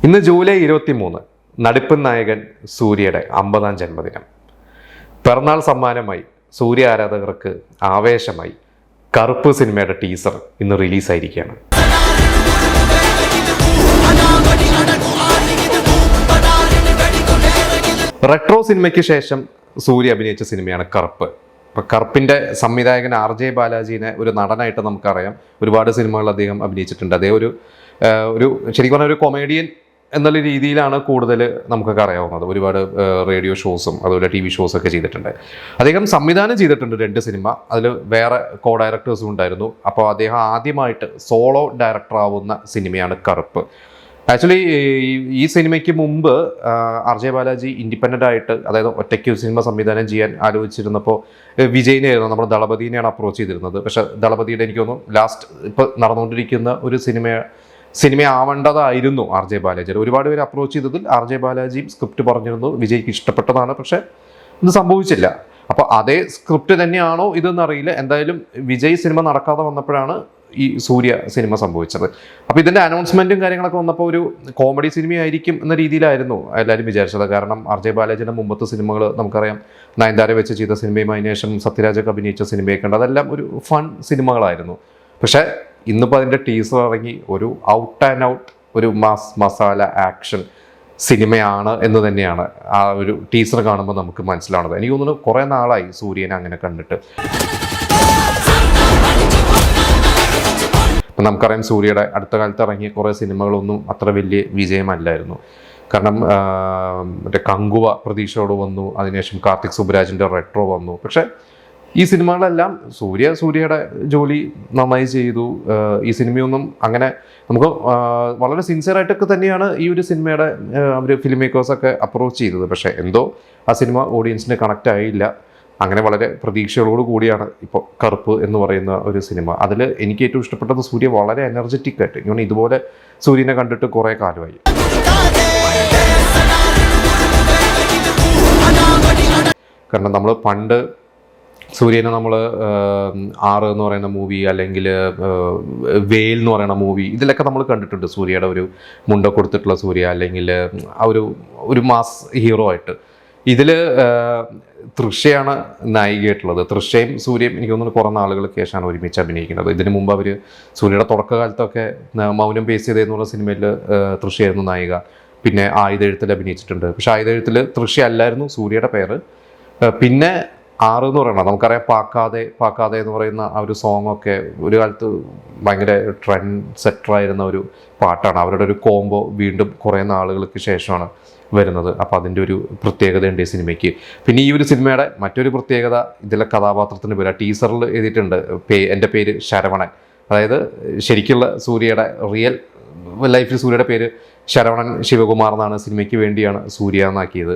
ഇന്ന് ജൂലൈ 23, നടിപ്പൻ നായകൻ സൂര്യയുടെ 50ാം ജന്മദിനം. പിറന്നാൾ സമ്മാനമായി സൂര്യ ആരാധകർക്ക് ആവേശമായി കറുപ്പ് സിനിമയുടെ ടീസർ ഇന്ന് റിലീസായിരിക്കുകയാണ്. റെട്രോ സിനിമയ്ക്ക് ശേഷം സൂര്യ അഭിനയിച്ച സിനിമയാണ് കറുപ്പ്. ഇപ്പം കറുപ്പിൻ്റെ സംവിധായകൻ RJ ബാലാജീനെ ഒരു നടനായിട്ട് നമുക്കറിയാം. ഒരുപാട് സിനിമകൾ അദ്ദേഹം അഭിനയിച്ചിട്ടുണ്ട്. അതേ ഒരു ശരിക്കും പറഞ്ഞാൽ ഒരു കൊമേഡിയൻ എന്നുള്ള രീതിയിലാണ് കൂടുതൽ നമുക്കൊക്കെ അറിയാവുന്നത്. ഒരുപാട് റേഡിയോ ഷോസും അതുപോലെ TV ഷോസൊക്കെ ചെയ്തിട്ടുണ്ട്. അദ്ദേഹം സംവിധാനം ചെയ്തിട്ടുണ്ട് 2 സിനിമ. അതിൽ വേറെ കോ ഡയറക്ടേഴ്സും ഉണ്ടായിരുന്നു. അപ്പോൾ അദ്ദേഹം ആദ്യമായിട്ട് സോളോ ഡയറക്ടർ ആവുന്ന സിനിമയാണ് കറുപ്പ്. ആക്ച്വലി ഈ സിനിമയ്ക്ക് മുമ്പ് RJ ബാലാജി ഇൻഡിപെൻഡൻ്റ് ആയിട്ട്, അതായത് ഒറ്റയ്ക്ക് സിനിമ സംവിധാനം ചെയ്യാൻ ആലോചിച്ചിരുന്നപ്പോൾ വിജയിനെയായിരുന്നു, നമ്മുടെ ദളപതിനെയാണ് അപ്രോച്ച് ചെയ്തിരുന്നത്. പക്ഷേ ദളപതിയുടെ എനിക്ക് തോന്നുന്നു ലാസ്റ്റ് ഇപ്പോൾ നടന്നുകൊണ്ടിരിക്കുന്ന ഒരു സിനിമ ആവേണ്ടതായിരുന്നു RJ ബാലാജി. ഒരുപാട് പേര് അപ്രോച്ച് ചെയ്തതിൽ RJ ബാലാജിയും സ്ക്രിപ്റ്റ് പറഞ്ഞിരുന്നു, വിജയ്ക്ക് ഇഷ്ടപ്പെട്ടതാണ്. പക്ഷേ ഇത് സംഭവിച്ചില്ല. അപ്പോൾ അതേ സ്ക്രിപ്റ്റ് തന്നെയാണോ ഇതെന്നറിയില്ല. എന്തായാലും വിജയ് സിനിമ നടക്കാതെ വന്നപ്പോഴാണ് ഈ സൂര്യ സിനിമ സംഭവിച്ചത്. അപ്പോൾ ഇതിൻ്റെ അനൗൺസ്മെൻറ്റും കാര്യങ്ങളൊക്കെ വന്നപ്പോൾ ഒരു കോമഡി സിനിമയായിരിക്കും എന്ന രീതിയിലായിരുന്നു എല്ലാവരും വിചാരിച്ചത്. കാരണം RJ ബാലാജിയുടെ മുമ്പത്തെ സിനിമകൾ നമുക്കറിയാം, നയൻതാര വെച്ച് ചെയ്ത സിനിമയും അതിനുശേഷം സത്യരാജൊക്കെ അഭിനയിച്ച സിനിമയൊക്കെ ഉണ്ട്. അതെല്ലാം ഒരു ഫൺ സിനിമകളായിരുന്നു. പക്ഷേ ഇന്നിപ്പോൾ അതിൻ്റെ ടീസർ ഇറങ്ങി ഒരു ഔട്ട് ആൻഡ് ഔട്ട് ഒരു മസാല ആക്ഷൻ സിനിമയാണ് എന്ന് തന്നെയാണ് ആ ഒരു ടീസർ കാണുമ്പോൾ നമുക്ക് മനസ്സിലാവുന്നത്. എനിക്ക് തോന്നുന്നു കുറേ നാളായി സൂര്യനെ അങ്ങനെ കണ്ടിട്ട്. ഇപ്പം നമുക്കറിയാം സൂര്യയുടെ അടുത്ത കാലത്ത് ഇറങ്ങിയ കുറേ സിനിമകളൊന്നും അത്ര വലിയ വിജയമല്ലായിരുന്നു. കാരണം മറ്റേ കങ്കുവ പ്രതീക്ഷയോട് വന്നു, അതിനുശേഷം കാർത്തിക് സുബ്രാജിൻ്റെ റെട്രോ വന്നു. പക്ഷേ ഈ സിനിമകളെല്ലാം സൂര്യയുടെ ജോലി നന്നായി ചെയ്തു. ഈ സിനിമയൊന്നും അങ്ങനെ നമുക്ക് വളരെ സിൻസിയറായിട്ടൊക്കെ തന്നെയാണ് ഈ ഒരു സിനിമയുടെ അവർ ഫിലിം മേക്കേഴ്സൊക്കെ അപ്രോച്ച് ചെയ്തത്. പക്ഷേ എന്തോ ആ സിനിമ ഓഡിയൻസിന് കണക്റ്റ് ആയില്ല. അങ്ങനെ വളരെ പ്രതീക്ഷകളോട് കൂടിയാണ് ഇപ്പോൾ കറുപ്പ് എന്ന് പറയുന്ന ഒരു സിനിമ. അതിൽ എനിക്ക് ഏറ്റവും ഇഷ്ടപ്പെട്ടത് സൂര്യ വളരെ എനർജറ്റിക് ആയിട്ട്, ഞാൻ ഇതുപോലെ സൂര്യനെ കണ്ടിട്ട് കുറേ കാലമായി. കാരണം നമ്മൾ പണ്ട് സൂര്യനെ നമ്മൾ 6 എന്ന് പറയുന്ന മൂവി, അല്ലെങ്കിൽ വെയിൽ എന്ന് പറയുന്ന മൂവി, ഇതിലൊക്കെ നമ്മൾ കണ്ടിട്ടുണ്ട് സൂര്യയുടെ ഒരു മുണ്ട കൊടുത്തിട്ടുള്ള സൂര്യ, അല്ലെങ്കിൽ ആ ഒരു മാസ് ഹീറോ ആയിട്ട്. ഇതിൽ തൃഷയാണ് നായികയായിട്ടുള്ളത്. തൃഷയും സൂര്യയും എനിക്ക് തോന്നുന്നു കുറേ നാളുകൾക്ക് ശേഷമാണ് ഒരുമിച്ച് അഭിനയിക്കുന്നത്. ഇതിനു മുമ്പ് അവർ സൂര്യയുടെ തുടക്കകാലത്തൊക്കെ മൗനം പേസ് ചെയ്തെന്നുള്ള സിനിമയിൽ തൃഷയായിരുന്നു നായിക. പിന്നെ ആയുധെഴുത്തിൽ അഭിനയിച്ചിട്ടുണ്ട്. പക്ഷെ ആയുധെഴുത്തിൽ തൃഷ അല്ലായിരുന്നു സൂര്യയുടെ പേര്. പിന്നെ 6 എന്ന് പറയുന്നത് നമുക്കറിയാം, പാക്കാതെ എന്ന് പറയുന്ന ആ ഒരു സോങ്ങൊക്കെ ഒരു കാലത്ത് ഭയങ്കര ട്രെൻഡ് സെറ്ററായിരുന്ന ഒരു പാട്ടാണ്. അവരുടെ ഒരു കോംബോ വീണ്ടും കുറേ നാളുകൾക്ക് ശേഷമാണ് വരുന്നത്. അപ്പോൾ അതിൻ്റെ ഒരു പ്രത്യേകതയുണ്ട് ഈ സിനിമയ്ക്ക്. പിന്നെ ഈ ഒരു സിനിമയുടെ മറ്റൊരു പ്രത്യേകത, ഇതിലെ കഥാപാത്രത്തിൻ്റെ പേര് ടീസറിൽ എഴുതിയിട്ടുണ്ട്, എൻ്റെ പേര് ശരവണൻ. അതായത് ശരിക്കുള്ള സൂര്യയുടെ റിയൽ ലൈഫിൽ സൂര്യയുടെ പേര് ശരവണൻ ശിവകുമാർ എന്നാണ്. സിനിമയ്ക്ക് വേണ്ടിയാണ് സൂര്യ എന്നാക്കിയത്.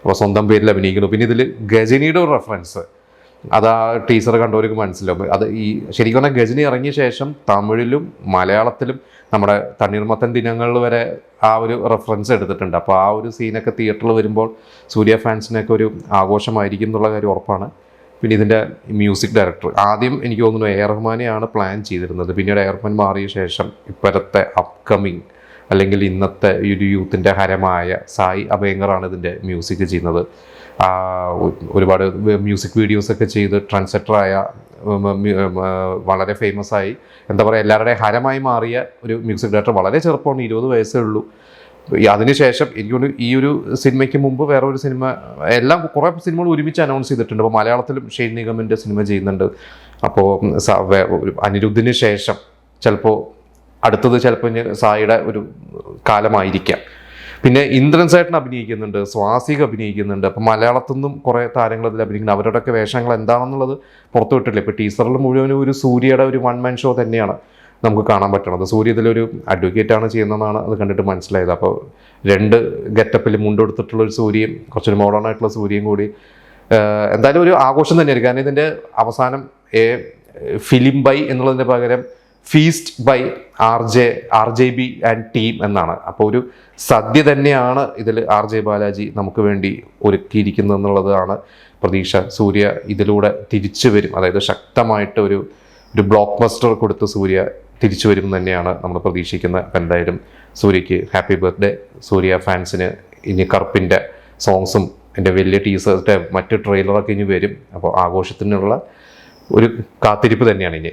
അപ്പോൾ സ്വന്തം പേരിൽ അഭിനയിക്കുന്നു. പിന്നെ ഇതിൽ ഗജനിയുടെ ഒരു റെഫറൻസ്, അത് ആ ടീസർ കണ്ടവർക്ക് മനസ്സിലാവും. അത് ഈ ശരിക്കും പറഞ്ഞാൽ ഗജനി ഇറങ്ങിയ ശേഷം തമിഴിലും മലയാളത്തിലും നമ്മുടെ തണ്ണീർമത്തൻ ദിനങ്ങളിൽ വരെ ആ ഒരു റെഫറൻസ് എടുത്തിട്ടുണ്ട്. അപ്പോൾ ആ ഒരു സീനൊക്കെ തിയേറ്ററിൽ വരുമ്പോൾ സൂര്യ ഫാൻസിനൊക്കെ ഒരു ആഘോഷമായിരിക്കും എന്നുള്ള കാര്യം ഉറപ്പാണ്. പിന്നെ ഇതിൻ്റെ മ്യൂസിക് ഡയറക്ടർ ആദ്യം എനിക്ക് തോന്നുന്നു A.R. റഹ്മാനെയാണ് പ്ലാൻ ചെയ്തിരുന്നത്. പിന്നീട് A.R. റഹ്മാൻ മാറിയ ശേഷം ഇപ്പോഴത്തെ അപ്കമിങ് അല്ലെങ്കിൽ ഇന്നത്തെ ഒരു യൂത്തിൻ്റെ ഹരമായ സായി അഭയങ്കറാണ് ഇതിൻ്റെ മ്യൂസിക് ചെയ്യുന്നത്. ഒരുപാട് മ്യൂസിക് വീഡിയോസൊക്കെ ചെയ്ത് ട്രെൻഡ്സെറ്ററായ, വളരെ ഫേമസ് ആയി, എന്താ പറയുക, എല്ലാവരുടെയും ഹരമായി മാറിയ ഒരു മ്യൂസിക് ഡയറക്ടർ. വളരെ ചെറുപ്പമാണ്, 20 വയസ്സേ ഉള്ളൂ. അതിനുശേഷം എനിക്കൊരു ഈ ഒരു സിനിമയ്ക്ക് മുമ്പ് വേറെ ഒരു സിനിമ, എല്ലാം കുറേ സിനിമകൾ ഒരുമിച്ച് അനൗൺസ് ചെയ്തിട്ടുണ്ട്. അപ്പോൾ മലയാളത്തിലും ഷെയ്ൻ നിഗമിൻ്റെ സിനിമ ചെയ്യുന്നുണ്ട്. അപ്പോൾ അനിരുദ്ധിന് ശേഷം ചിലപ്പോൾ അടുത്തത് സായിയുടെ ഒരു കാലമായിരിക്കാം. പിന്നെ ഇന്ദ്രൻ സേട്ടൻ അഭിനയിക്കുന്നുണ്ട്, സ്വാസിക അഭിനയിക്കുന്നുണ്ട്. അപ്പം മലയാളത്തിൽ നിന്നും കുറേ താരങ്ങൾ അതിൽ അഭിനയിക്കുന്നുണ്ട്. അവരുടെയൊക്കെ വേഷങ്ങൾ എന്താണെന്നുള്ളത് പുറത്തു വിട്ടില്ല. ഇപ്പോൾ ടീസറിൽ മുഴുവനും ഒരു സൂര്യയുടെ ഒരു 1 മാൻ ഷോ തന്നെയാണ് നമുക്ക് കാണാൻ പറ്റണത്. സൂര്യ ഇതിലൊരു അഡ്വക്കേറ്റാണ് ചെയ്യുന്നതെന്നാണ് അത് കണ്ടിട്ട് മനസ്സിലായത്. അപ്പോൾ 2 ഗെറ്റപ്പിൽ മുണ്ടെടുത്തിട്ടുള്ളൊരു സൂര്യയും കുറച്ചൊരു മോഡേൺ ആയിട്ടുള്ള സൂര്യയും കൂടി എന്തായാലും ഒരു ആഘോഷം തന്നെയായിരിക്കും. കാരണം ഇതിൻ്റെ അവസാനം ഫിലിം ബൈ എന്നുള്ളതിൻ്റെ പകരം feast by RJB and team എന്നാണ്. അപ്പോൾ ഒരു സദ്യ തന്നെയാണ് ഇതിൽ RJ ബാലാജി നമുക്ക് വേണ്ടി ഒരുക്കിയിരിക്കുന്നത് എന്നുള്ളതാണ് പ്രതീക്ഷ. സൂര്യ ഇതിലൂടെ തിരിച്ചു വരും, അതായത് ശക്തമായിട്ട് ഒരു ഒരു ബ്ലോക്ക് ബസ്റ്റർ കൊടുത്ത് സൂര്യ തിരിച്ചു വരും തന്നെയാണ് നമ്മൾ പ്രതീക്ഷിക്കുന്നത്. അപ്പം എന്തായാലും സൂര്യക്ക് ഹാപ്പി ബർത്ത്ഡേ. സൂര്യ ഫാൻസിന് ഇനി കറുപ്പിൻ്റെ സോങ്സും എൻ്റെ വലിയ ടീസേഴ്സിൻ്റെ മറ്റ് ട്രെയിലറൊക്കെ ഇനി വരും. അപ്പോൾ ആഘോഷത്തിനുള്ള ഒരു കാത്തിരിപ്പ് തന്നെയാണ് ഇനി.